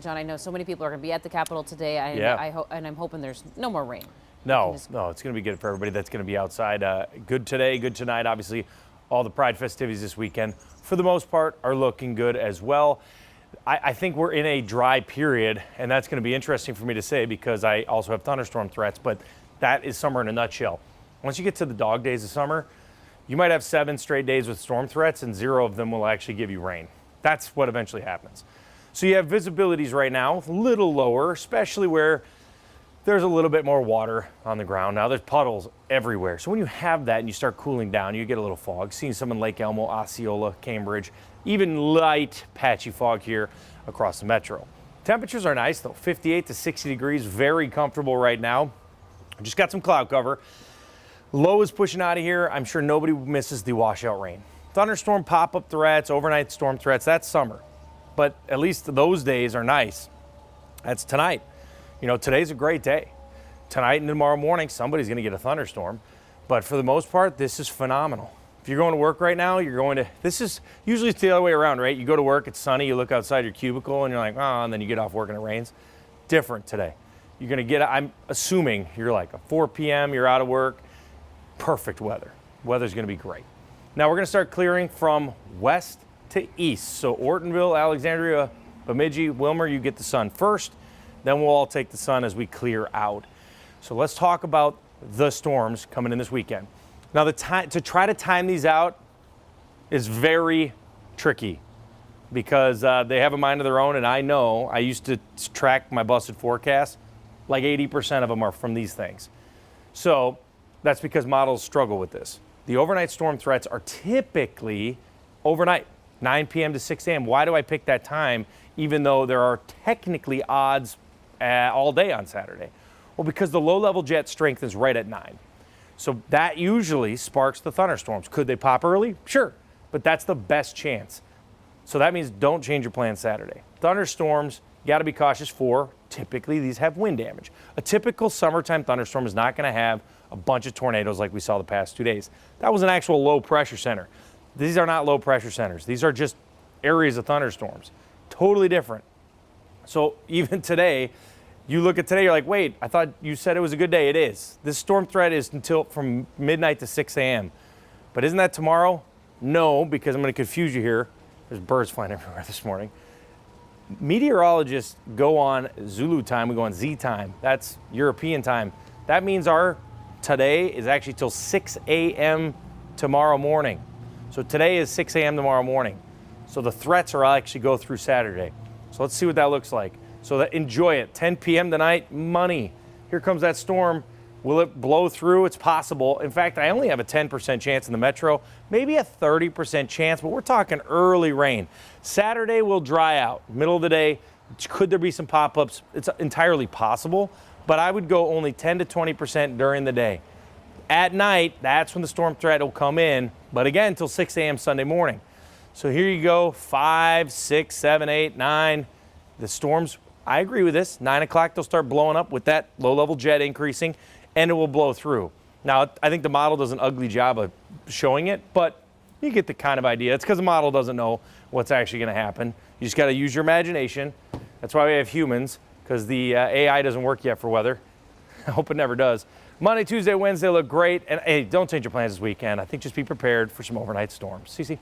John, I know so many people are going to be at the Capitol today. I'm hoping there's no more rain. No, it's going to be good for everybody that's going to be outside. Good today, good tonight. Obviously, all the Pride festivities this weekend, for the most part, are looking good as well. I think we're in a dry period, and that's going to be interesting for me to say because I also have thunderstorm threats, but that is summer in a nutshell. Once you get to the dog days of summer, you might have 7 straight days with storm threats, and 0 of them will actually give you rain. That's what eventually happens. So you have visibilities right now, a little lower, especially where there's a little bit more water on the ground. Now there's puddles everywhere. So when you have that and you start cooling down, you get a little fog. Seeing some in Lake Elmo, Osceola, Cambridge, even light patchy fog here across the metro. Temperatures are nice though, 58 to 60 degrees, very comfortable right now. Just got some cloud cover. Low is pushing out of here. I'm sure nobody misses the washout rain. Thunderstorm pop-up threats, overnight storm threats, that's summer. But at least those days are nice. That's tonight. You know, today's a great day. Tonight and tomorrow morning, somebody's going to get a thunderstorm. But for the most part, this is phenomenal. If you're going to work right now, this is usually it's the other way around, right? You go to work, it's sunny, you look outside your cubicle and you're like, oh, and then you get off work and it rains. Different today. You're going to get, I'm assuming you're like a 4 p.m., you're out of work. Perfect weather. Weather's going to be great. Now we're going to start clearing from west to east. So Ortonville, Alexandria, Bemidji, Wilmer, you get the sun first. Then we'll all take the sun as we clear out. So let's talk about the storms coming in this weekend. Now to try to time these out is very tricky because they have a mind of their own, and I know I used to track my busted forecast. Like 80% of them are from these things. So that's because models struggle with this. The overnight storm threats are typically overnight, 9 p.m. to 6 a.m. Why do I pick that time, even though there are technically odds all day on Saturday? Well, because the low-level jet strengthens right at 9. So that usually sparks the thunderstorms. Could they pop early? Sure, but that's the best chance. So that means don't change your plan Saturday. Thunderstorms, you got to be cautious for. Typically, these have wind damage. A typical summertime thunderstorm is not going to have a bunch of tornadoes like we saw the past 2 days. That was an actual low-pressure center. These are not low-pressure centers. These are just areas of thunderstorms. Totally different. So even today, you look at today, you're like, wait, I thought you said it was a good day. It is. This storm threat is until from midnight to 6 a.m. But isn't that tomorrow? No, because I'm going to confuse you here. There's birds flying everywhere this morning. Meteorologists go on Zulu time. We go on Z time. That's European time. That means our today is actually till 6 a.m. tomorrow morning. So today is 6 a.m. tomorrow morning. So the threats are actually go through Saturday. So let's see what that looks like. So enjoy it. 10 p.m. tonight, money. Here comes that storm. Will it blow through? It's possible. In fact, I only have a 10% chance in the metro, maybe a 30% chance, but we're talking early rain. Saturday will dry out. Middle of the day, could there be some pop-ups? It's entirely possible, but I would go only 10 to 20% during the day. At night, that's when the storm threat will come in, but again, until 6 a.m. Sunday morning. So here you go, 5, 6, 7, 8, 9. The storms, I agree with this. 9 o'clock, they'll start blowing up with that low-level jet increasing, and it will blow through. Now, I think the model does an ugly job of showing it, but you get the kind of idea. It's because the model doesn't know what's actually going to happen. You just got to use your imagination. That's why we have humans, because the AI doesn't work yet for weather. I hope it never does. Monday, Tuesday, Wednesday look great. And hey, don't change your plans this weekend. I think just be prepared for some overnight storms. CC?